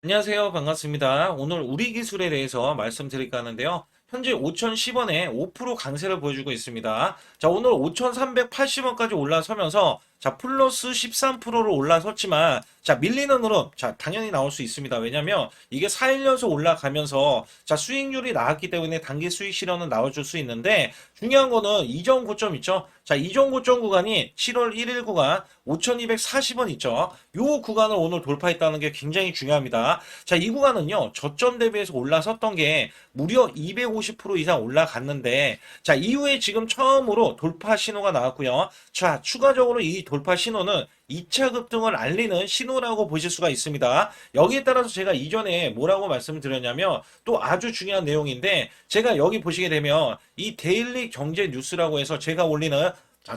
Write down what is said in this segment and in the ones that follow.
안녕하세요. 반갑습니다. 오늘 우리 기술에 대해서 말씀드릴까 하는데요. 현재 5,010원에 5% 강세를 보여주고 있습니다. 자, 오늘 5,380원까지 올라서면서 자, 플러스 13%로 올라섰지만 자, 밀리는 흐름 자, 당연히 나올 수 있습니다. 왜냐면 이게 4일 연속 올라가면서 자, 수익률이 나왔기 때문에 단기 수익 실현은 나와줄 수 있는데 중요한 거는 이전 고점 있죠. 자, 이전 고점 구간이 7월 1일 구간 5,240원 있죠. 요 구간을 오늘 돌파했다는 게 굉장히 중요합니다. 자, 이 구간은요, 저점 대비해서 올라섰던 게 무려 250% 이상 올라갔는데, 자, 이후에 지금 처음으로 돌파 신호가 나왔고요. 자, 추가적으로 이 돌파 신호는 2차 급등을 알리는 신호라고 보실 수가 있습니다. 여기에 따라서 제가 이전에 뭐라고 말씀을 드렸냐면 또 아주 중요한 내용인데 제가 여기 보시게 되면 이 데일리 경제 뉴스라고 해서 제가 올리는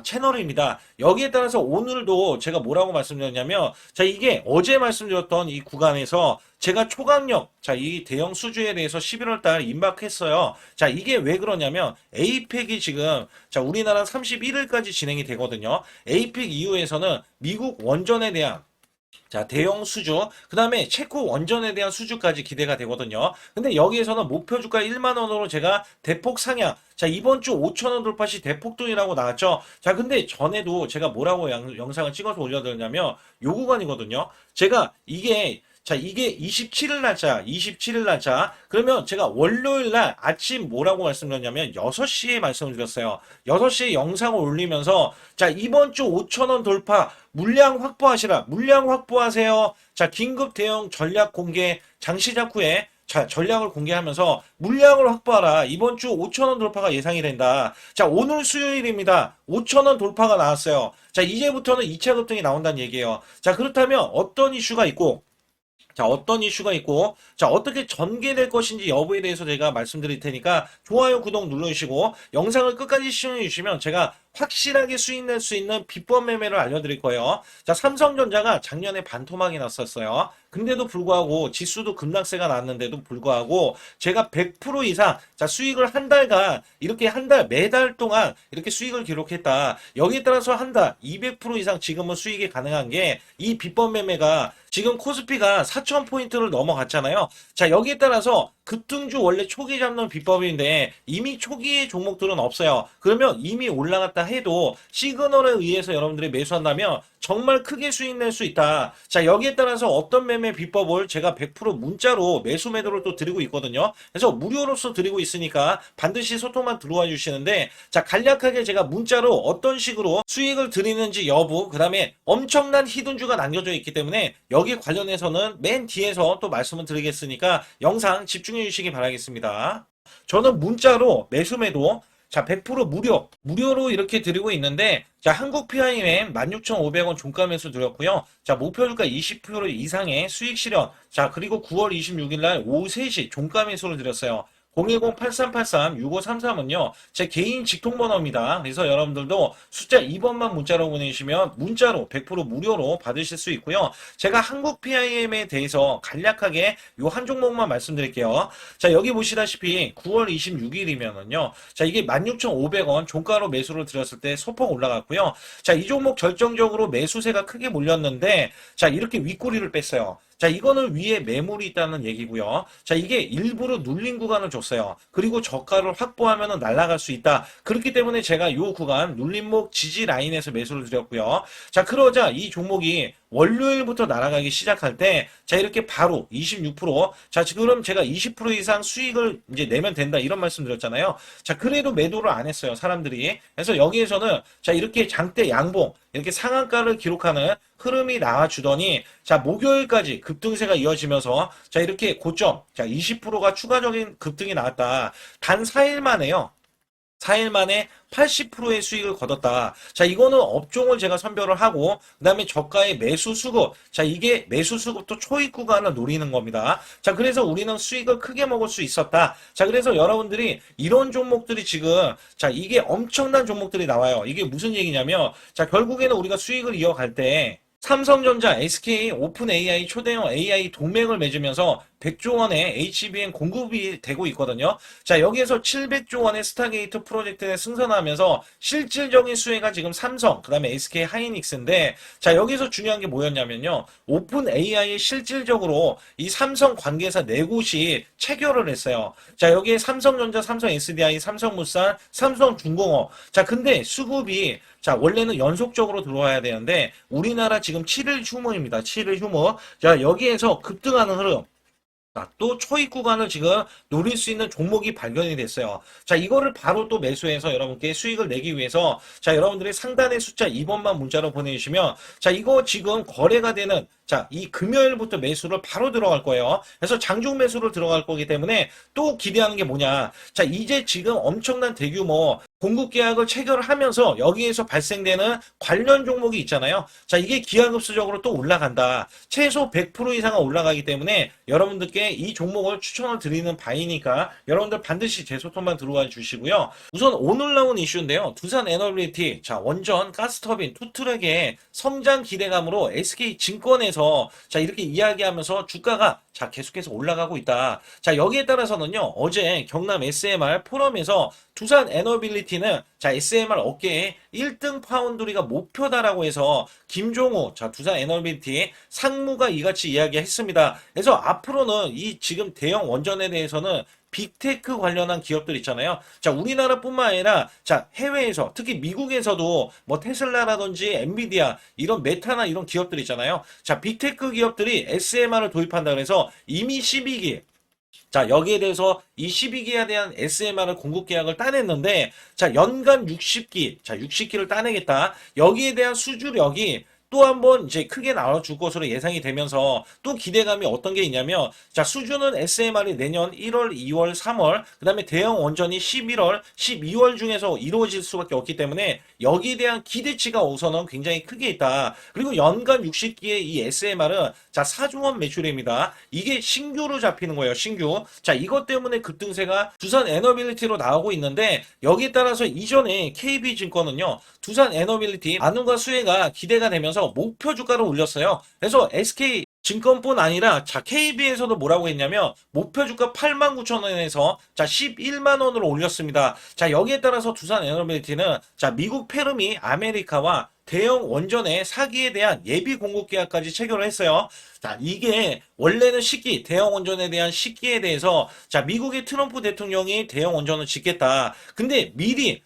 채널입니다. 여기에 따라서 오늘도 제가 뭐라고 말씀드렸냐면, 자, 이게 어제 말씀드렸던 이 구간에서 제가 초강력, 자, 이 대형 수주에 대해서 11월 달 임박했어요. 자, 이게 왜 그러냐면, 에이펙이 지금, 자, 우리나라 31일까지 진행이 되거든요. 에이펙 이후에서는 미국 원전에 대한 자, 대형 수주, 그 다음에 체코 원전에 대한 수주까지 기대가 되거든요. 근데 여기에서는 목표 주가 1만 원으로 제가 대폭 상향. 자, 이번 주 5천 원 돌파 시 대폭등이라고 나왔죠. 자, 근데 전에도 제가 뭐라고 영상을 찍어서 올려드렸냐면 요 구간이거든요. 제가 이게 27일 날짜, 27일 날짜. 그러면 제가 월요일 날 아침 뭐라고 말씀드렸냐면 6시에 말씀을 드렸어요. 6시에 영상을 올리면서 자, 이번 주 5천원 돌파 물량 확보하시라. 물량 확보하세요. 자, 긴급 대응 전략 공개 장시작 후에 자, 전략을 공개하면서 물량을 확보하라. 이번 주 5천원 돌파가 예상이 된다. 자, 오늘 수요일입니다. 5천원 돌파가 나왔어요. 자, 이제부터는 2차 급등이 나온다는 얘기예요. 자, 그렇다면 어떤 이슈가 있고 자, 어떤 이슈가 있고, 자, 어떻게 전개될 것인지 여부에 대해서 제가 말씀드릴 테니까 좋아요, 구독 눌러주시고, 영상을 끝까지 시청해주시면 제가 확실하게 수익 낼 수 있는 비법 매매를 알려드릴 거예요. 자, 삼성전자가 작년에 반토막이 났었어요. 근데도 불구하고 지수도 급락세가 났는데도 불구하고 제가 100% 이상 자 수익을 한 달간 이렇게 한 달 매달 동안 이렇게 수익을 기록했다. 여기에 따라서 한 달 200% 이상 지금은 수익이 가능한 게 이 비법 매매가 지금 코스피가 4,000포인트를 넘어갔잖아요. 자, 여기에 따라서 급등주 원래 초기 잡는 비법인데 이미 초기의 종목들은 없어요. 그러면 이미 올라갔다 해도 시그널에 의해서 여러분들이 매수한다면 정말 크게 수익 낼 수 있다. 자, 여기에 따라서 어떤 매매 비법을 제가 100% 문자로 매수 매도를 또 드리고 있거든요. 그래서 무료로서 드리고 있으니까 반드시 소통만 들어와 주시는데 자, 간략하게 제가 문자로 어떤 식으로 수익을 드리는지 여부, 그 다음에 엄청난 히든주가 남겨져 있기 때문에 여기 관련해서는 맨 뒤에서 또 말씀을 드리겠으니까 영상 집중해 주시기 바라겠습니다. 저는 문자로 매수 매도 자, 100% 무료로 이렇게 드리고 있는데, 자, 한국 PIM 16,500원 종가 매수 드렸고요. 자, 목표 주가 20% 이상의 수익 실현. 자, 그리고 9월 26일 날 오후 3시 종가 매수를 드렸어요. 010-8383-6533은요, 제 개인 직통번호입니다. 그래서 여러분들도 숫자 2번만 문자로 보내주시면 문자로 100% 무료로 받으실 수 있고요. 제가 한국 PIM에 대해서 간략하게 요 한 종목만 말씀드릴게요. 자, 여기 보시다시피 9월 26일이면은요, 자, 이게 16,500원 종가로 매수를 드렸을 때 소폭 올라갔고요. 자, 이 종목 결정적으로 매수세가 크게 몰렸는데, 자, 이렇게 윗꼬리를 뺐어요. 자, 이거는 위에 매물이 있다는 얘기고요. 자, 이게 일부러 눌린 구간을 줬어요. 그리고 저가를 확보하면 날아갈 수 있다. 그렇기 때문에 제가 이 구간 눌림목 지지 라인에서 매수를 드렸고요. 자, 그러자 이 종목이 월요일부터 날아가기 시작할 때, 자, 이렇게 바로 26%, 자, 지금 제가 20% 이상 수익을 이제 내면 된다. 이런 말씀 드렸잖아요. 자, 그래도 매도를 안 했어요. 사람들이. 그래서 여기에서는, 자, 이렇게 장대 양봉, 이렇게 상한가를 기록하는 흐름이 나와주더니, 자, 목요일까지 급등세가 이어지면서, 자, 이렇게 고점, 자, 20%가 추가적인 급등이 나왔다. 단 4일 만에요. 4일 만에 80%의 수익을 거뒀다. 자, 이거는 업종을 제가 선별을 하고, 그 다음에 저가의 매수 수급. 자, 이게 매수 수급도 초입 구간을 노리는 겁니다. 자, 그래서 우리는 수익을 크게 먹을 수 있었다. 자, 그래서 여러분들이 이런 종목들이 지금, 자, 이게 엄청난 종목들이 나와요. 이게 무슨 얘기냐면, 자, 결국에는 우리가 수익을 이어갈 때, 삼성전자, SK, 오픈 AI, 초대형 AI 동맹을 맺으면서 100조 원의 HBM 공급이 되고 있거든요. 자, 여기에서 700조 원의 스타게이트 프로젝트에 승선하면서 실질적인 수혜가 지금 삼성, 그 다음에 SK 하이닉스인데, 자, 여기서 중요한 게 뭐였냐면요. 오픈 AI에 실질적으로 이 삼성 관계사 네 곳이 체결을 했어요. 자, 여기에 삼성전자, 삼성 SDI, 삼성물산, 삼성중공업. 자, 근데 수급이 자, 원래는 연속적으로 들어와야 되는데, 우리나라 지금 7일 휴무입니다. 7일 휴무. 자, 여기에서 급등하는 흐름. 자, 또 초입 구간을 지금 노릴 수 있는 종목이 발견이 됐어요. 자, 이거를 바로 또 매수해서 여러분께 수익을 내기 위해서 자, 여러분들이 상단의 숫자 2번만 문자로 보내주시면 자, 이거 지금 거래가 되는 자, 이 금요일부터 매수를 바로 들어갈 거예요. 그래서 장중 매수를 들어갈 거기 때문에 또 기대하는 게 뭐냐. 자, 이제 지금 엄청난 대규모 공급 계약을 체결을 하면서 여기에서 발생되는 관련 종목이 있잖아요. 자, 이게 기하급수적으로 또 올라간다. 최소 100% 이상은 올라가기 때문에 여러분들께 이 종목을 추천을 드리는 바이니까 여러분들 반드시 제 소통만 들어와 주시고요. 우선 오늘 나온 이슈인데요. 두산 에너빌리티, 자, 원전 가스터빈 투트랙의 성장 기대감으로 SK증권에서 자, 이렇게 이야기하면서 주가가 자, 계속해서 올라가고 있다. 자, 여기에 따라서는요, 어제 경남 SMR 포럼에서 두산 에너빌리티는 자, SMR 업계에 1등 파운드리가 목표다라고 해서 김종우, 자, 두산 에너빌리티 상무가 이같이 이야기했습니다. 그래서 앞으로는 이 지금 대형 원전에 대해서는 빅테크 관련한 기업들 있잖아요. 자, 우리나라뿐만 아니라 자, 해외에서 특히 미국에서도 뭐 테슬라라든지 엔비디아 이런 메타나 이런 기업들 있잖아요. 자, 빅테크 기업들이 SMR을 도입한다 그래서 이미 12기 자, 여기에 대해서 이 12기에 대한 SMR을 공급 계약을 따냈는데, 자, 연간 60기, 자, 60기를 따내겠다. 여기에 대한 수주력이 또 한번 이제 크게 나와줄 것으로 예상이 되면서 또 기대감이 어떤 게 있냐면, 자, 수주는 SMR이 내년 1월, 2월, 3월, 그 다음에 대형 원전이 11월, 12월 중에서 이루어질 수밖에 없기 때문에 여기에 대한 기대치가 우선은 굉장히 크게 있다. 그리고 연간 60기의 이 SMR은 자, 4조 원 매출입니다. 이게 신규로 잡히는 거예요, 신규. 자, 이것 때문에 급등세가 두산 에너빌리티로 나오고 있는데 여기에 따라서 이전에 KB증권은요, 두산 에너빌리티 안흥과 수혜가 기대가 되면서 목표 주가를 올렸어요. 그래서 SK 증권뿐 아니라 자, KB에서도 뭐라고 했냐면 목표 주가 89,000원에서 자, 11만 원으로 올렸습니다. 자, 여기에 따라서 두산 에너빌리티는 자, 미국 페르미 아메리카와 대형 원전의 사기에 대한 예비 공급 계약까지 체결을 했어요. 자, 이게 원래는 시기, 대형 원전에 대한 시기에 대해서 자, 미국의 트럼프 대통령이 대형 원전을 짓겠다. 근데 미리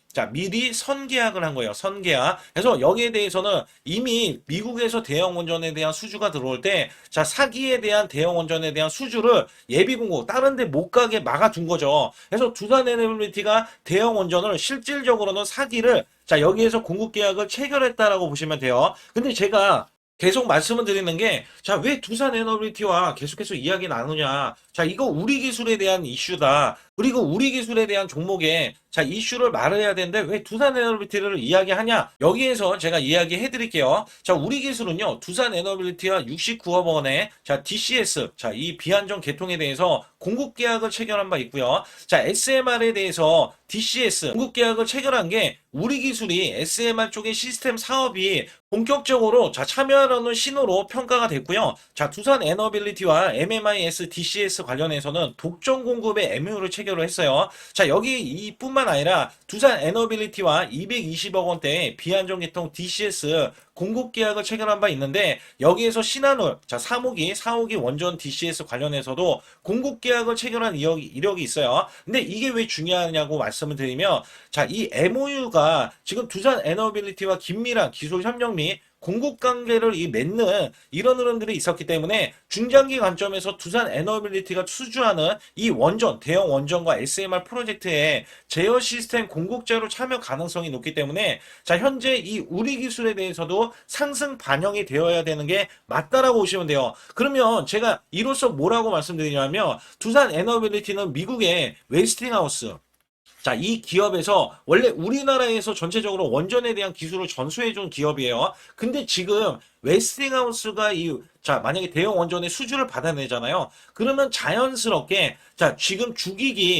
선계약을 한 거예요. 선계약. 그래서 여기에 대해서는 이미 미국에서 대형 원전에 대한 수주가 들어올 때, 자, 사기에 대한 대형 원전에 대한 수주를 예비 공고, 다른 데 못 가게 막아둔 거죠. 그래서 두산 에너빌리티가 대형 원전을 실질적으로는 사기를 자, 여기에서 공급 계약을 체결했다라고 보시면 돼요. 근데 제가 계속 말씀을 드리는 게, 자, 왜 두산 에너빌리티와 계속해서 이야기 나누냐. 자, 이거 우리 기술에 대한 이슈다. 그리고 우리 기술에 대한 종목에 자, 이슈를 말해야 되는데 왜 두산 에너빌리티를 이야기하냐? 여기에서 제가 이야기해 드릴게요. 자, 우리 기술은요. 두산 에너빌리티와 69억 원의 자, DCS 자, 이 비안정 개통에 대해서 공급 계약을 체결한 바 있고요. 자, SMR에 대해서 DCS 공급 계약을 체결한 게 우리 기술이 SMR 쪽의 시스템 사업이 본격적으로 자, 참여하려는 신호로 평가가 됐고요. 자, 두산 에너빌리티와 MMIS DCS 관련해서는 독점 공급의 MOU를 체결을 했어요. 자, 여기 이뿐만 아니라 두산 에너빌리티와 220억 원대의 비안정 개통 DCS 공급 계약을 체결한 바 있는데 여기에서 신한울, 자, 4호기 원전 DCS 관련해서도 공급 계약을 체결한 이력이 있어요. 근데 이게 왜 중요하냐고 말씀을 드리면 자, 이 MOU가 지금 두산 에너빌리티와 긴밀한 기술 협력 및 공급 관계를 맺는 이런 흐름들이 있었기 때문에 중장기 관점에서 두산 에너빌리티가 수주하는 이 원전, 대형 원전과 SMR 프로젝트에 제어 시스템 공급자로 참여 가능성이 높기 때문에 자, 현재 이 우리 기술에 대해서도 상승 반영이 되어야 되는 게 맞다라고 보시면 돼요. 그러면 제가 이로써 뭐라고 말씀드리냐면 두산 에너빌리티는 미국의 웨스팅하우스 자, 이 기업에서 원래 우리나라에서 전체적으로 원전에 대한 기술을 전수해준 기업이에요. 근데 지금 웨스팅하우스가 자, 만약에 대형 원전의 수주를 받아내잖아요. 그러면 자연스럽게 자, 지금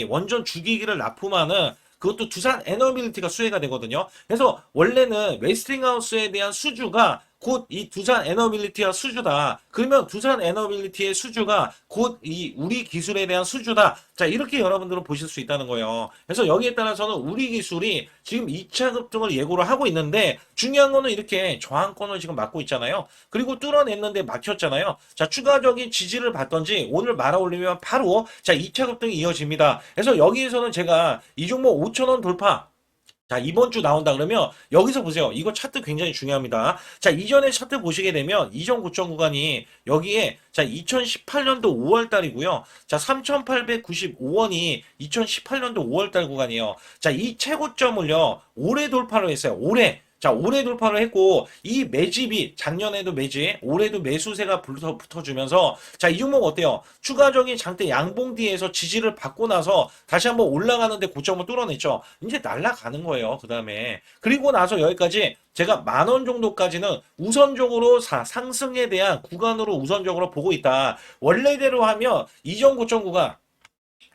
원전 주기기를 납품하는 그것도 두산 에너빌리티가 수혜가 되거든요. 그래서 원래는 웨스팅하우스에 대한 수주가 곧 이 두산 에너빌리티와 수주다. 그러면 두산 에너빌리티의 수주가 곧 이 우리 기술에 대한 수주다. 자, 이렇게 여러분들은 보실 수 있다는 거예요. 그래서 여기에 따라서는 우리 기술이 지금 2차 급등을 예고를 하고 있는데 중요한 거는 이렇게 저항권을 지금 막고 있잖아요. 그리고 뚫어냈는데 막혔잖아요. 자, 추가적인 지지를 받던지 오늘 말아 올리면 바로 자, 2차 급등이 이어집니다. 그래서 여기에서는 제가 이 종목 5,000원 돌파 자, 이번 주 나온다 그러면 여기서 보세요. 이거 차트 굉장히 중요합니다. 자, 이전에 차트 보시게 되면 이전 고점 구간이 여기에 자, 2018년도 5월 달이고요. 자, 3,895원이 2018년도 5월 달 구간이에요. 자, 이 최고점을요. 올해 돌파를 했어요. 올해. 자, 올해 돌파를 했고 이 매집이 작년에도 매집, 올해도 매수세가 붙어주면서 자, 이 종목 어때요? 추가적인 장대 양봉 뒤에서 지지를 받고 나서 다시 한번 올라가는데 고점을 뚫어냈죠. 이제 날아가는 거예요. 그 다음에 그리고 나서 여기까지 제가 10,000원 정도까지는 우선적으로 상승에 대한 구간으로 우선적으로 보고 있다. 원래대로 하면 이전 고점 구간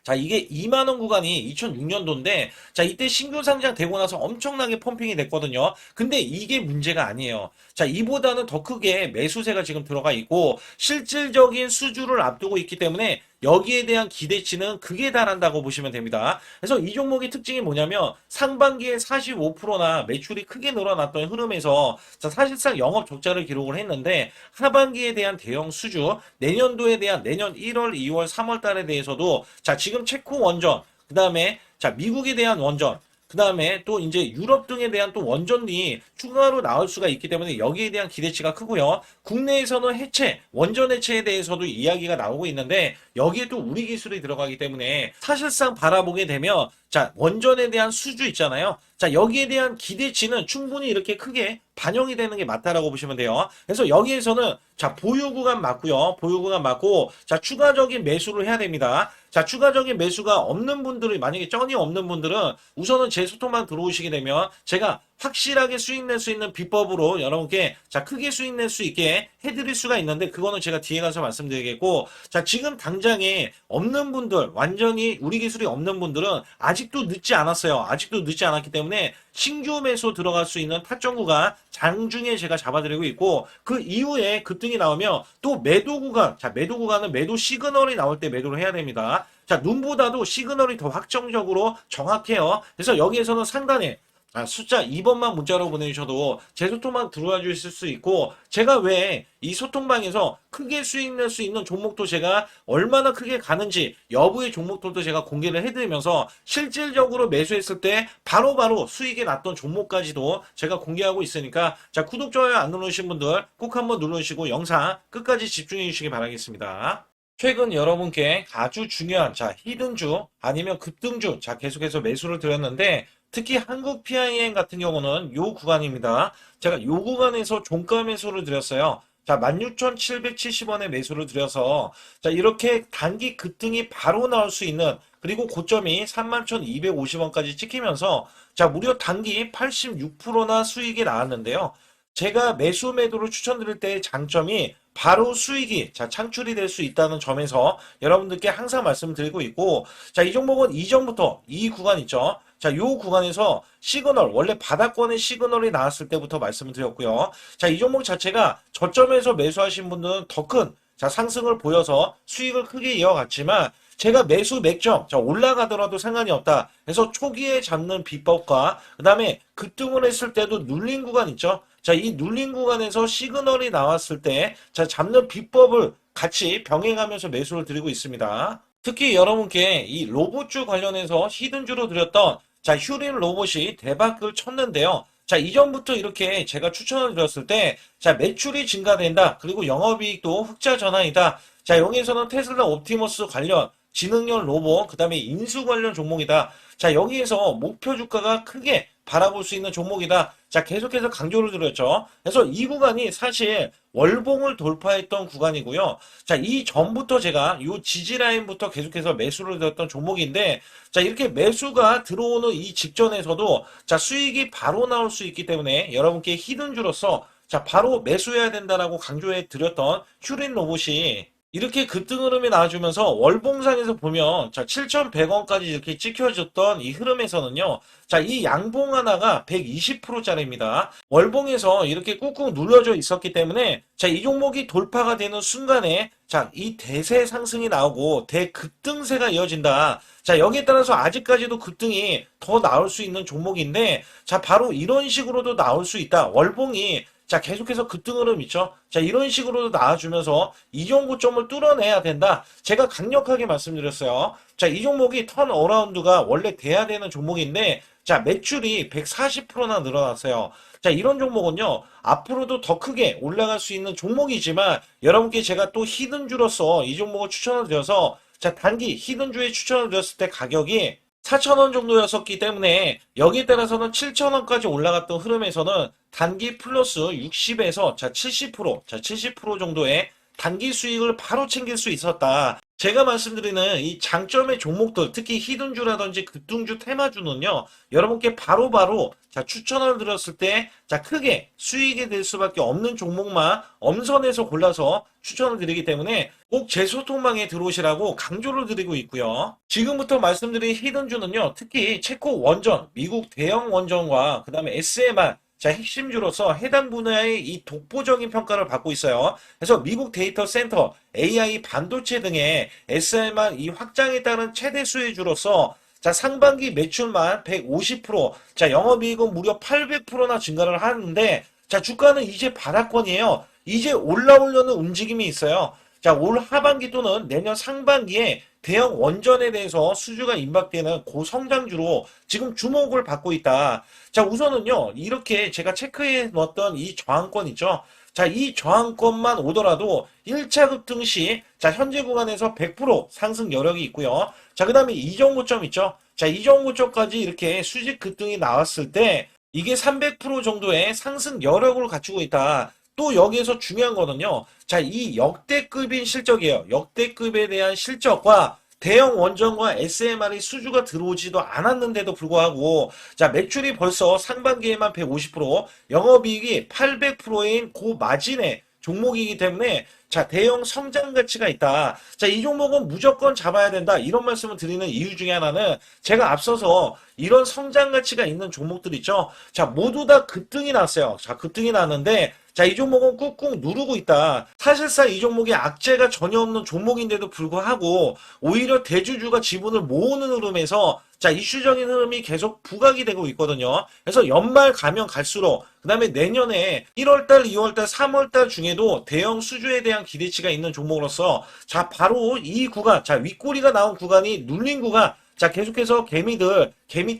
자, 이게 2만 원 구간이 2006년도인데, 자, 이때 신규 상장되고 나서 엄청나게 펌핑이 됐거든요. 근데 이게 문제가 아니에요. 자, 이보다는 더 크게 매수세가 지금 들어가 있고, 실질적인 수주를 앞두고 있기 때문에 여기에 대한 기대치는 극에 달한다고 보시면 됩니다. 그래서 이 종목의 특징이 뭐냐면 상반기에 45%나 매출이 크게 늘어났던 흐름에서 자, 사실상 영업 적자를 기록을 했는데 하반기에 대한 대형 수주, 내년도에 대한 내년 1월, 2월, 3월 달에 대해서도 자, 지금 체코 원전, 그 다음에 자, 미국에 대한 원전, 그 다음에 또 이제 유럽 등에 대한 또 원전이 추가로 나올 수가 있기 때문에 여기에 대한 기대치가 크고요. 국내에서는 해체, 원전 해체에 대해서도 이야기가 나오고 있는데 여기에 또 우리 기술이 들어가기 때문에 사실상 바라보게 되면 자, 원전에 대한 수주 있잖아요. 자, 여기에 대한 기대치는 충분히 이렇게 크게 반영이 되는 게 맞다라고 보시면 돼요. 그래서 여기에서는 자, 보유 구간 맞고요. 보유 구간 맞고 자, 추가적인 매수를 해야 됩니다. 자, 추가적인 매수가 없는 분들이 만약에 쩐이 없는 분들은 우선은 제 소통만 들어오시게 되면 제가 확실하게 수익 낼 수 있는 비법으로 여러분께 자, 크게 수익 낼 수 있게 해드릴 수가 있는데 그거는 제가 뒤에 가서 말씀드리겠고 자, 지금 당장에 없는 분들 완전히 우리 기술이 없는 분들은 아직도 늦지 않았어요. 아직도 늦지 않았기 때문에 신규 매수 들어갈 수 있는 타점구가 장중에 제가 잡아드리고 있고 그 이후에 급등이 나오면 또 매도 구간 자, 매도 구간은 매도 시그널이 나올 때 매도를 해야 됩니다. 자, 눈보다도 시그널이 더 확정적으로 정확해요. 그래서 여기에서는 상단에 숫자 2번만 문자로 보내주셔도 제 소통방 들어와 주실 수 있고 제가 왜 이 소통방에서 크게 수익 낼 수 있는 종목도 제가 얼마나 크게 가는지 여부의 종목들도 제가 공개를 해드리면서 실질적으로 매수했을 때 바로바로 수익이 났던 종목까지도 제가 공개하고 있으니까 자, 구독, 좋아요 안 누르신 분들 꼭 한번 눌러주시고 영상 끝까지 집중해 주시기 바라겠습니다. 최근 여러분께 아주 중요한 자, 히든주 아니면 급등주 자, 계속해서 매수를 드렸는데 특히 한국 PIM 같은 경우는 요 구간입니다. 제가 요 구간에서 종가 매수를 드렸어요. 자, 16,770원에 매수를 드려서 자, 이렇게 단기 급등이 바로 나올 수 있는 그리고 고점이 31,250원까지 찍히면서 자, 무려 단기 86%나 수익이 나왔는데요. 제가 매수 매도를 추천드릴 때의 장점이 바로 수익이 자, 창출이 될 수 있다는 점에서 여러분들께 항상 말씀드리고 있고 자, 이 종목은 이전부터 이 구간 있죠. 자, 요 구간에서 시그널, 원래 바닥권의 시그널이 나왔을 때부터 말씀을 드렸고요. 자, 이 종목 자체가 저점에서 매수하신 분들은 더 큰, 자, 상승을 보여서 수익을 크게 이어갔지만, 제가 매수 맥점, 자, 올라가더라도 상관이 없다. 그래서 초기에 잡는 비법과, 그 다음에 급등을 했을 때도 눌린 구간 있죠. 자, 이 눌린 구간에서 시그널이 나왔을 때, 자, 잡는 비법을 같이 병행하면서 매수를 드리고 있습니다. 특히 여러분께 이 로봇주 관련해서 히든주로 드렸던 자, 휴린 로봇이 대박을 쳤는데요. 자, 이전부터 이렇게 제가 추천을 드렸을 때, 자, 매출이 증가된다. 그리고 영업이익도 흑자 전환이다. 자, 여기에서는 테슬라 옵티머스 관련 지능형 로봇, 그 다음에 인수 관련 종목이다. 자, 여기에서 목표 주가가 크게 바라볼 수 있는 종목이다. 자, 계속해서 강조를 드렸죠. 그래서 이 구간이 사실 월봉을 돌파했던 구간이고요. 자, 이 전부터 제가 이 지지 라인부터 계속해서 매수를 드렸던 종목인데, 자, 이렇게 매수가 들어오는 이 직전에서도 자, 수익이 바로 나올 수 있기 때문에 여러분께 히든주로서 자, 바로 매수해야 된다라고 강조해 드렸던 휴린 로봇이 이렇게 급등 흐름이 나와주면서 월봉상에서 보면 자 7,100원까지 이렇게 찍혀졌던 이 흐름에서는요. 자, 이 양봉 하나가 120%짜리입니다. 월봉에서 이렇게 꾹꾹 눌러져 있었기 때문에 자, 이 종목이 돌파가 되는 순간에 자, 이 대세 상승이 나오고 대급등세가 이어진다. 자, 여기에 따라서 아직까지도 급등이 더 나올 수 있는 종목인데 자, 바로 이런 식으로도 나올 수 있다. 월봉이 자, 계속해서 급등 흐름 있죠. 자, 이런 식으로도 나와주면서 이종 고점을 뚫어내야 된다. 제가 강력하게 말씀드렸어요. 자, 이 종목이 턴어라운드가 원래 돼야 되는 종목인데, 자, 매출이 140%나 늘어났어요. 자, 이런 종목은요, 앞으로도 더 크게 올라갈 수 있는 종목이지만, 여러분께 제가 또 히든주로서 이 종목을 추천을 드려서, 자, 단기 히든주에 추천을 드렸을 때 가격이 4,000원 정도였었기 때문에 여기에 따라서는 7,000원까지 올라갔던 흐름에서는 단기 플러스 60에서 자 70% 정도의 단기 수익을 바로 챙길 수 있었다. 제가 말씀드리는 이 장점의 종목들, 특히 히든주라든지 급등주, 테마주는요, 여러분께 바로바로 자 추천을 드렸을 때 자 크게 수익이 될 수밖에 없는 종목만 엄선해서 골라서 추천을 드리기 때문에 꼭 제 소통방에 들어오시라고 강조를 드리고 있고요. 지금부터 말씀드린 히든주는요, 특히 체코 원전, 미국 대형 원전과 그 다음에 SMR 자, 핵심주로서 해당 분야의 이 독보적인 평가를 받고 있어요. 그래서 미국 데이터 센터, AI 반도체 등의 SMR 이 확장에 따른 최대 수혜주로서 자, 상반기 매출만 150%, 자, 영업이익은 무려 800%나 증가를 하는데, 자, 주가는 이제 바닥권이에요. 이제 올라오려는 움직임이 있어요. 자, 올 하반기 또는 내년 상반기에 대형 원전에 대해서 수주가 임박되는 고성장주로 지금 주목을 받고 있다. 자, 우선은요, 이렇게 제가 체크해 놓았던 이 저항권 있죠. 자, 이 저항권만 오더라도 1차 급등 시, 자, 현재 구간에서 100% 상승 여력이 있고요. 자, 그 다음에 이전 고점 있죠. 자, 이전 고점까지 이렇게 수직 급등이 나왔을 때, 이게 300% 정도의 상승 여력을 갖추고 있다. 또 여기에서 중요한 거는요. 자, 이 역대급인 실적이에요. 역대급에 대한 실적과 대형 원전과 SMR이 수주가 들어오지도 않았는데도 불구하고 자, 매출이 벌써 상반기에만 150%, 영업이익이 800%인 고마진의 종목이기 때문에 자, 대형 성장 가치가 있다. 자, 이 종목은 무조건 잡아야 된다. 이런 말씀을 드리는 이유 중에 하나는 제가 앞서서 이런 성장 가치가 있는 종목들 있죠. 자, 모두 다 급등이 났어요. 자, 급등이 났는데 자, 이 종목은 꾹꾹 누르고 있다. 사실상 이 종목이 악재가 전혀 없는 종목인데도 불구하고 오히려 대주주가 지분을 모으는 흐름에서 자, 이슈적인 흐름이 계속 부각이 되고 있거든요. 그래서 연말 가면 갈수록 그 다음에 내년에 1월달, 2월달, 3월달 중에도 대형 수주에 대한 기대치가 있는 종목으로서 자, 바로 이 구간, 자, 윗꼬리가 나온 구간이 눌린 구간, 자, 계속해서 개미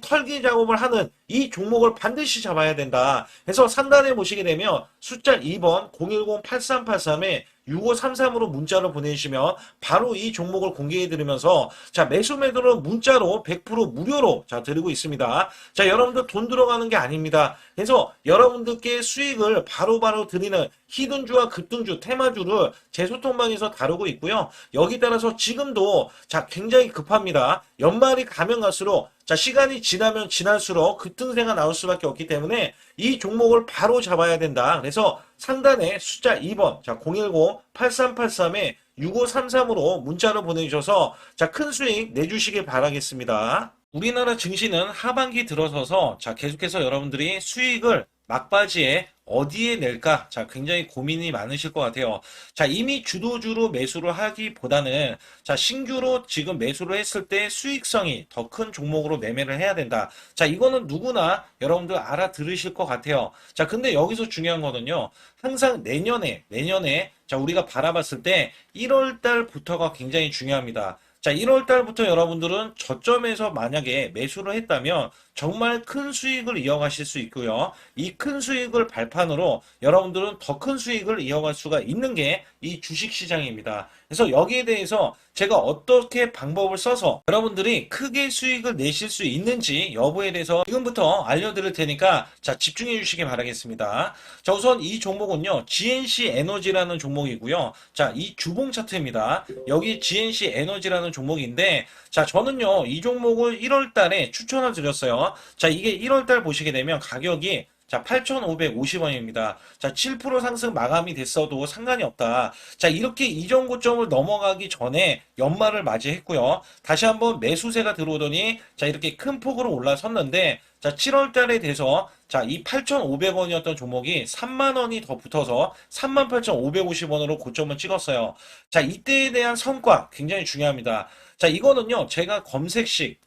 털기 작업을 하는 이 종목을 반드시 잡아야 된다. 그래서 상단에 보시게 되면 숫자 2번 010-8383에 6533으로 문자를 보내주시면 바로 이 종목을 공개해 드리면서 자, 매수 매도는 문자로 100% 무료로 자, 드리고 있습니다. 자, 여러분들 돈 들어가는 게 아닙니다. 그래서 여러분들께 수익을 바로바로 드리는 히든주와 급등주, 테마주를 제 소통방에서 다루고 있고요. 여기 따라서 지금도 자, 굉장히 급합니다. 연말이 가면 갈수록 자, 시간이 지나면 지날수록 급등세가 나올 수밖에 없기 때문에 이 종목을 바로 잡아야 된다. 그래서 상단에 숫자 2번, 자, 010-8383에 6533으로 문자를 보내주셔서 자, 큰 수익 내주시길 바라겠습니다. 우리나라 증시는 하반기 들어서서 자, 계속해서 여러분들이 수익을 막바지에 어디에 낼까? 자, 굉장히 고민이 많으실 것 같아요. 자, 이미 주도주로 매수를 하기보다는 자, 신규로 지금 매수를 했을 때 수익성이 더 큰 종목으로 매매를 해야 된다. 자, 이거는 누구나 여러분들 알아들으실 것 같아요. 자, 근데 여기서 중요한 거는요. 항상 내년에 자, 우리가 바라봤을 때 1월 달부터가 굉장히 중요합니다. 자, 1월 달부터 여러분들은 저점에서 만약에 매수를 했다면 정말 큰 수익을 이어가실 수 있고요. 이 큰 수익을 발판으로 여러분들은 더 큰 수익을 이어갈 수가 있는 게 이 주식시장입니다. 그래서 여기에 대해서 제가 어떻게 방법을 써서 여러분들이 크게 수익을 내실 수 있는지 여부에 대해서 지금부터 알려드릴 테니까 자, 집중해 주시기 바라겠습니다. 자, 우선 이 종목은요, GNC 에너지라는 종목이고요. 자, 이 주봉 차트입니다. 여기 GNC 에너지라는 종목인데 자, 저는요, 이 종목을 1월 달에 추천을 드렸어요. 자, 이게 1월 달 보시게 되면 가격이 자, 8,550원입니다. 자, 7% 상승 마감이 됐어도 상관이 없다. 자, 이렇게 이전 고점을 넘어가기 전에 연말을 맞이했고요. 다시 한번 매수세가 들어오더니 자, 이렇게 큰 폭으로 올라섰는데 자, 7월 달에 돼서 자, 이 8,500원이었던 종목이 3만 원이 더 붙어서 38,550원으로 고점을 찍었어요. 자, 이때에 대한 성과 굉장히 중요합니다. 자, 이거는요, 제가 검색식,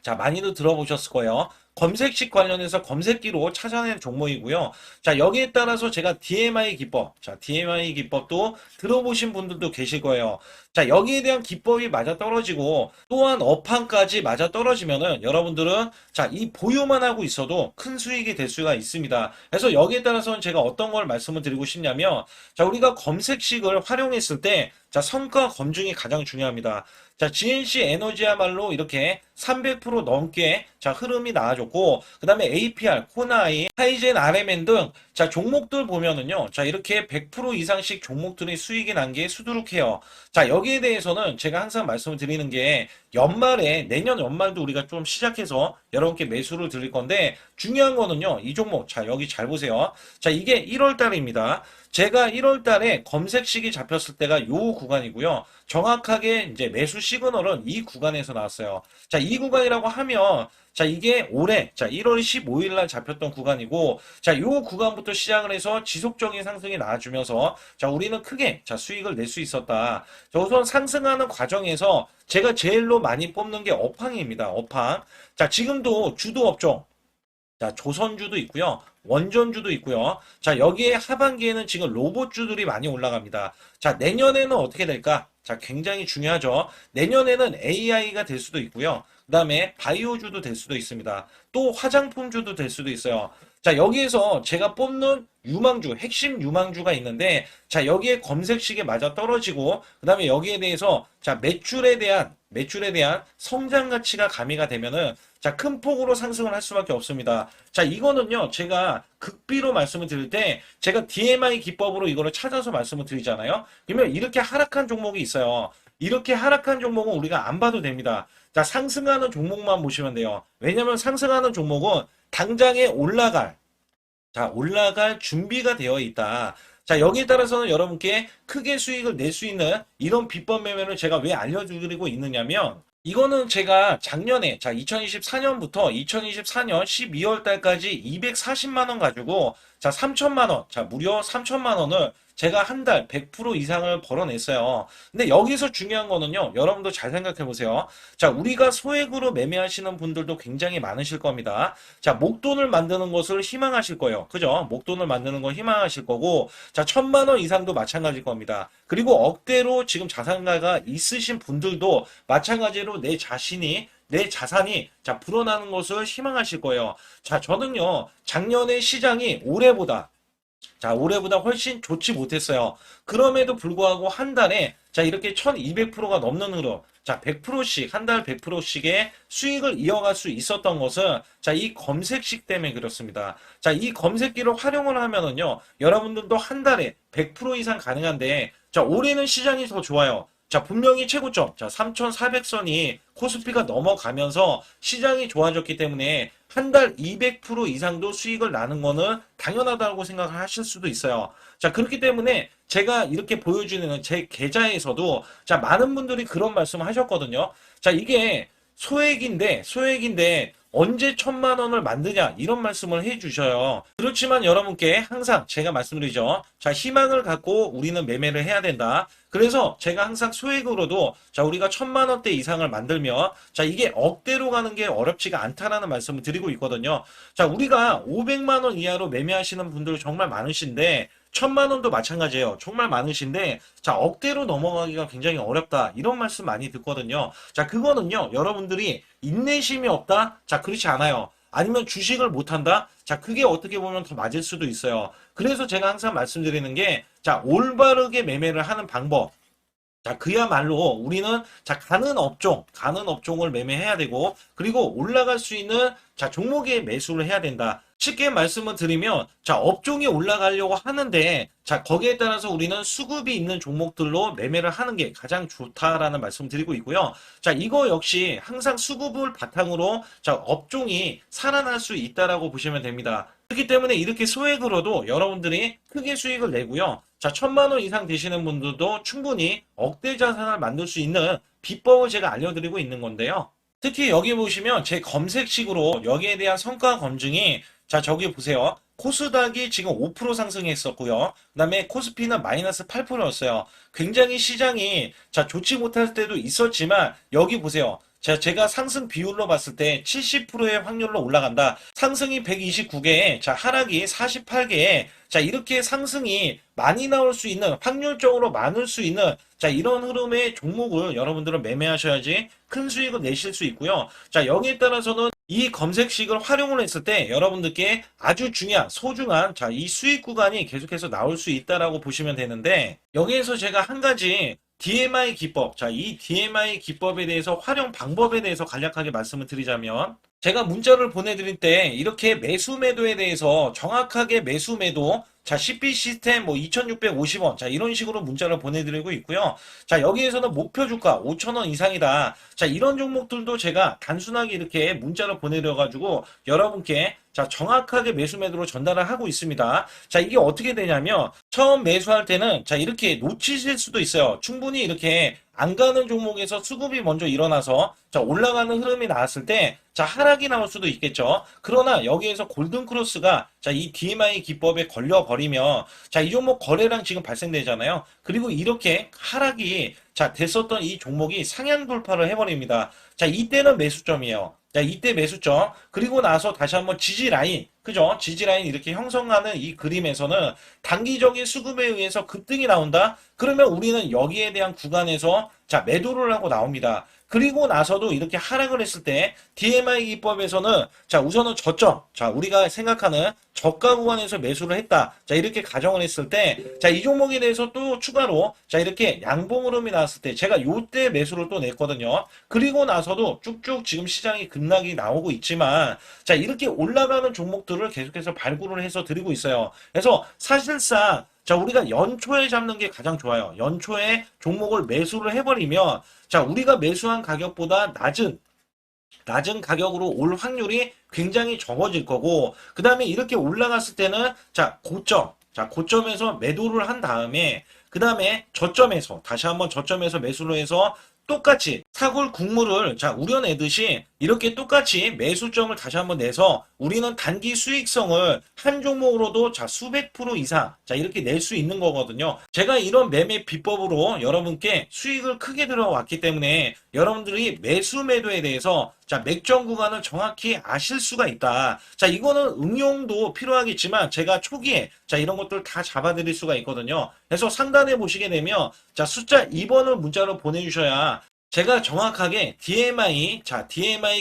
자, 많이들 들어보셨을 거예요. 검색식 관련해서 검색기로 찾아낸 종목이고요. 자, 여기에 따라서 제가 DMI 기법, 자, DMI 기법도 들어보신 분들도 계실 거예요. 자, 여기에 대한 기법이 맞아 떨어지고 또한 업황까지 맞아 떨어지면은 여러분들은 자, 이 보유만 하고 있어도 큰 수익이 될 수가 있습니다. 그래서 여기에 따라서는 제가 어떤 걸 말씀을 드리고 싶냐면 자, 우리가 검색식을 활용했을 때 자, 성과 검증이 가장 중요합니다. 자, GNC 에너지야말로 이렇게 300% 넘게 자, 흐름이 나와줬고, 그 다음에 APR, 코나이, 하이젠, RMN 등 자, 종목들 보면은요. 자, 이렇게 100% 이상씩 종목들이 수익이 난 게 수두룩해요. 자, 여기에 대해서는 제가 항상 말씀을 드리는 게 연말에, 내년 연말도 우리가 좀 시작해서 여러분께 매수를 드릴 건데, 중요한 거는요. 이 종목, 자, 여기 잘 보세요. 자, 이게 1월 달입니다. 제가 1월 달에 검색식이 잡혔을 때가 요 구간이고요. 정확하게 이제 매수 시그널은 이 구간에서 나왔어요. 자, 이 구간이라고 하면 자, 이게 올해 자, 1월 15일 날 잡혔던 구간이고 자, 요 구간부터 시작을 해서 지속적인 상승이 나와주면서 자, 우리는 크게 자, 수익을 낼 수 있었다. 자, 우선 상승하는 과정에서 제가 제일로 많이 뽑는 게 업황입니다. 업황. 자, 지금도 주도 업종 자, 조선주도 있고요. 원전주도 있고요. 자, 여기에 하반기에는 지금 로봇주들이 많이 올라갑니다. 자, 내년에는 어떻게 될까? 자, 굉장히 중요하죠. 내년에는 AI가 될 수도 있고요. 그 다음에 바이오주도 될 수도 있습니다. 또 화장품주도 될 수도 있어요. 자, 여기에서 제가 뽑는 유망주, 핵심 유망주가 있는데, 자, 여기에 검색식에 맞아 떨어지고, 그 다음에 여기에 대해서, 자, 매출에 대한 성장 가치가 가미가 되면은, 자, 큰 폭으로 상승을 할 수밖에 없습니다. 자, 이거는요, 제가 극비로 말씀을 드릴 때, 제가 DMI 기법으로 이거를 찾아서 말씀을 드리잖아요. 그러면 이렇게 하락한 종목이 있어요. 이렇게 하락한 종목은 우리가 안 봐도 됩니다. 자, 상승하는 종목만 보시면 돼요. 왜냐면 상승하는 종목은 당장에 올라갈 준비가 되어 있다. 자, 여기에 따라서는 여러분께 크게 수익을 낼 수 있는 이런 비법 매매를 제가 왜 알려드리고 있느냐면, 이거는 제가 작년에, 자, 2024년부터 2024년 12월 달까지 240만 원 가지고, 자, 3천만 원, 자, 무려 3천만 원을 제가 한 달 100% 이상을 벌어냈어요. 근데 여기서 중요한 거는요, 여러분도 잘 생각해 보세요. 자, 우리가 소액으로 매매하시는 분들도 굉장히 많으실 겁니다. 자, 목돈을 만드는 것을 희망하실 거예요. 그죠? 목돈을 만드는 걸 희망하실 거고, 자, 1,000만 원 이상도 마찬가지일 겁니다. 그리고 억대로 지금 자산가가 있으신 분들도 마찬가지로 내 자산이 자 불어나는 것을 희망하실 거예요. 자, 저는요 작년에 시장이 올해보다 훨씬 좋지 못했어요. 그럼에도 불구하고 한 달에 자 이렇게 1200%가 넘는 흐름, 자 100%씩 한 달 100%씩의 수익을 이어갈 수 있었던 것은 자 이 검색식 때문에 그렇습니다. 자, 이 검색기를 활용을 하면은요 여러분들도 한 달에 100% 이상 가능한데 자 올해는 시장이 더 좋아요. 자, 분명히 최고점, 자, 3,400선이 코스피가 넘어가면서 시장이 좋아졌기 때문에 한 달 200% 이상도 수익을 나는 거는 당연하다고 생각을 하실 수도 있어요. 자, 그렇기 때문에 제가 이렇게 보여주는 제 계좌에서도 자, 많은 분들이 그런 말씀을 하셨거든요. 자, 이게 소액인데 언제 1,000만 원을 만드냐 이런 말씀을 해주셔요. 그렇지만 여러분께 항상 제가 말씀드리죠. 자, 희망을 갖고 우리는 매매를 해야 된다. 그래서 제가 항상 소액으로도 자 우리가 1,000만 원대 이상을 만들면 자 이게 억대로 가는 게 어렵지가 않다라는 말씀을 드리고 있거든요. 자, 우리가 500만 원 이하로 매매하시는 분들 정말 많으신데 1,000만 원도 마찬가지예요. 정말 많으신데 자 억대로 넘어가기가 굉장히 어렵다 이런 말씀 많이 듣거든요. 자, 그거는요 여러분들이 인내심이 없다? 자, 그렇지 않아요. 아니면 주식을 못한다? 자, 그게 어떻게 보면 더 맞을 수도 있어요. 그래서 제가 항상 말씀드리는 게 자 올바르게 매매를 하는 방법, 자, 그야말로 우리는 자 가는 업종을 매매해야 되고 그리고 올라갈 수 있는 자 종목에 매수를 해야 된다. 쉽게 말씀을 드리면, 자, 업종이 올라가려고 하는데, 자, 거기에 따라서 우리는 수급이 있는 종목들로 매매를 하는 게 가장 좋다라는 말씀 드리고 있고요. 자, 이거 역시 항상 수급을 바탕으로, 자, 업종이 살아날 수 있다라고 보시면 됩니다. 그렇기 때문에 이렇게 소액으로도 여러분들이 크게 수익을 내고요. 자, 1,000만 원 이상 되시는 분들도 충분히 억대 자산을 만들 수 있는 비법을 제가 알려드리고 있는 건데요. 특히 여기 보시면 제 검색식으로 여기에 대한 성과 검증이, 자, 저기 보세요. 코스닥이 지금 5% 상승했었고요. 그 다음에 코스피는 마이너스 8%였어요. 굉장히 시장이, 자, 좋지 못할 때도 있었지만, 여기 보세요. 자, 제가 상승 비율로 봤을 때 70%의 확률로 올라간다. 상승이 129개에, 자, 하락이 48개에, 자, 이렇게 상승이 많이 나올 수 있는, 확률적으로 많을 수 있는, 자, 이런 흐름의 종목을 여러분들은 매매하셔야지 큰 수익을 내실 수 있고요. 자, 여기에 따라서는 이 검색식을 활용을 했을 때 여러분들께 아주 중요한, 소중한, 자, 이 수익 구간이 계속해서 나올 수 있다라고 보시면 되는데, 여기에서 제가 한 가지 DMI 기법, 자, 이 DMI 기법에 대해서 활용 방법에 대해서 간략하게 말씀을 드리자면, 제가 문자를 보내드릴 때 이렇게 매수 매도에 대해서 정확하게 매수 매도, 자, CP 시스템 뭐 2,650원, 자, 이런 식으로 문자를 보내드리고 있고요. 자, 여기에서는 목표 주가 5,000원 이상이다. 자, 이런 종목들도 제가 단순하게 이렇게 문자를 보내드려가지고 여러분께, 자, 정확하게 매수 매도로 전달을 하고 있습니다. 자, 이게 어떻게 되냐면, 처음 매수할 때는, 자, 이렇게 놓치실 수도 있어요. 충분히 이렇게 안 가는 종목에서 수급이 먼저 일어나서, 자, 올라가는 흐름이 나왔을 때, 자, 하락이 나올 수도 있겠죠. 그러나 여기에서 골든크로스가, 자, 이 DMI 기법에 걸려버리면, 자, 이 종목 거래량 지금 발생되잖아요. 그리고 이렇게 하락이, 자, 됐었던 이 종목이 상향 돌파를 해버립니다. 자, 이때는 매수점이에요. 자, 이때 매수점. 그리고 나서 다시 한번 지지 라인. 그죠? 지지 라인 이렇게 형성하는 이 그림에서는 단기적인 수급에 의해서 급등이 나온다? 그러면 우리는 여기에 대한 구간에서, 자, 매도를 하고 나옵니다. 그리고 나서도 이렇게 하락을 했을 때 DMI 기법에서는, 자, 우선은 저점, 자, 우리가 생각하는 저가 구간에서 매수를 했다. 자, 이렇게 가정을 했을 때, 자, 이 종목에 대해서 또 추가로, 자, 이렇게 양봉 흐름이 나왔을 때 제가 요때 매수를 또 냈거든요. 그리고 나서도 쭉쭉 지금 시장이 급락이 나오고 있지만, 자, 이렇게 올라가는 종목들을 계속해서 발굴을 해서 드리고 있어요. 그래서 사실상, 자, 우리가 연초에 잡는 게 가장 좋아요. 연초에 종목을 매수를 해버리면, 자, 우리가 매수한 가격보다 낮은 가격으로 올 확률이 굉장히 적어질 거고, 그 다음에 이렇게 올라갔을 때는, 자, 고점에서 매도를 한 다음에, 그 다음에 저점에서, 다시 한번 저점에서 매수를 해서 똑같이 사골 국물을, 자, 우려내듯이 이렇게 똑같이 매수점을 다시 한번 내서 우리는 단기 수익성을 한 종목으로도, 자, 수백 프로 이상, 자, 이렇게 낼 수 있는 거거든요. 제가 이런 매매 비법으로 여러분께 수익을 크게 들어왔기 때문에 여러분들이 매수 매도에 대해서, 자, 맥점 구간을 정확히 아실 수가 있다. 자, 이거는 응용도 필요하겠지만 제가 초기에, 자, 이런 것들 다 잡아드릴 수가 있거든요. 그래서 상단에 보시게 되면, 자, 숫자 2번을 문자로 보내주셔야 제가 정확하게 DMI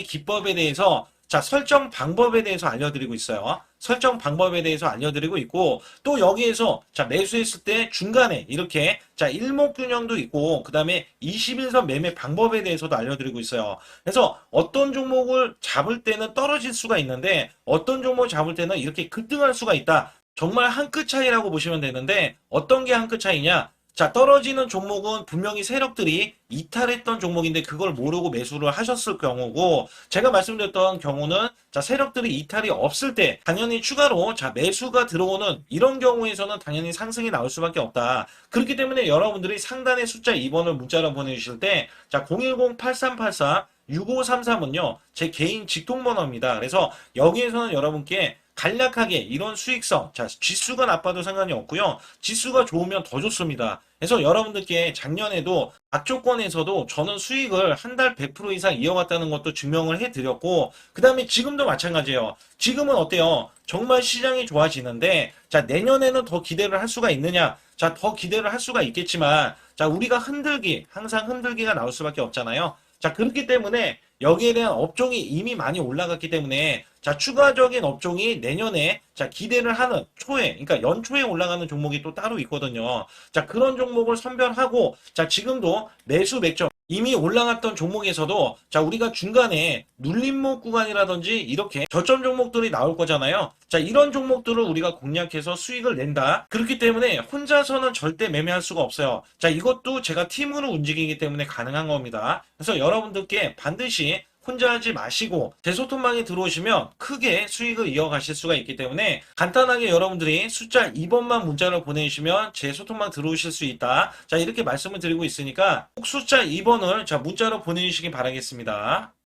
기법에 대해서, 자, 설정 방법에 대해서 알려드리고 있어요. 설정 방법에 대해서 알려드리고 있고, 또 여기에서, 자, 매수했을 때 중간에 이렇게, 자, 일목균형도 있고, 그 다음에 21선 매매 방법에 대해서도 알려드리고 있어요. 그래서 어떤 종목을 잡을 때는 떨어질 수가 있는데, 어떤 종목을 잡을 때는 이렇게 급등할 수가 있다. 정말 한 끗 차이라고 보시면 되는데, 어떤 게 한 끗 차이냐? 자, 떨어지는 종목은 분명히 세력들이 이탈했던 종목인데 그걸 모르고 매수를 하셨을 경우고, 제가 말씀드렸던 경우는, 자, 세력들이 이탈이 없을 때 당연히 추가로, 자, 매수가 들어오는 이런 경우에서는 당연히 상승이 나올 수밖에 없다. 그렇기 때문에 여러분들이 상단에 숫자 2번을 문자로 보내주실 때, 자, 010-8384-6533은요 제 개인 직통번호입니다. 그래서 여기에서는 여러분께 간략하게 이런 수익성, 자, 지수가 나빠도 상관이 없고요. 지수가 좋으면 더 좋습니다. 그래서 여러분들께 작년에도 악조건에서도 저는 수익을 한 달 100% 이상 이어갔다는 것도 증명을 해드렸고, 그 다음에 지금도 마찬가지예요. 지금은 어때요? 정말 시장이 좋아지는데, 자, 내년에는 더 기대를 할 수가 있느냐? 자, 더 기대를 할 수가 있겠지만, 자, 우리가 항상 흔들기가 나올 수밖에 없잖아요. 자, 그렇기 때문에 여기에 대한 업종이 이미 많이 올라갔기 때문에, 자, 추가적인 업종이 내년에, 자, 기대를 하는 초에, 그러니까 연초에 올라가는 종목이 또 따로 있거든요. 자, 그런 종목을 선별하고, 자, 지금도 매수 맥점 이미 올라갔던 종목에서도 자 우리가 중간에 눌림목 구간이라든지 이렇게 저점 종목들이 나올 거잖아요. 자 이런 종목들을 우리가 공략해서 수익을 낸다. 그렇기 때문에 혼자서는 절대 매매할 수가 없어요. 자 이것도 제가 팀으로 움직이기 때문에 가능한 겁니다. 그래서 여러분들께 반드시 혼자 하지 마시고 제 소통방에 들어오시면 크게 수익을 이어가실 수가 있기 때문에 간단하게 여러분들이 숫자 2번만 문자로 보내주시면 제 소통방 들어오실 수 있다. 자 이렇게 말씀을 드리고 있으니까 꼭 숫자 2번을 자 문자로 보내주시기 바라겠습니다.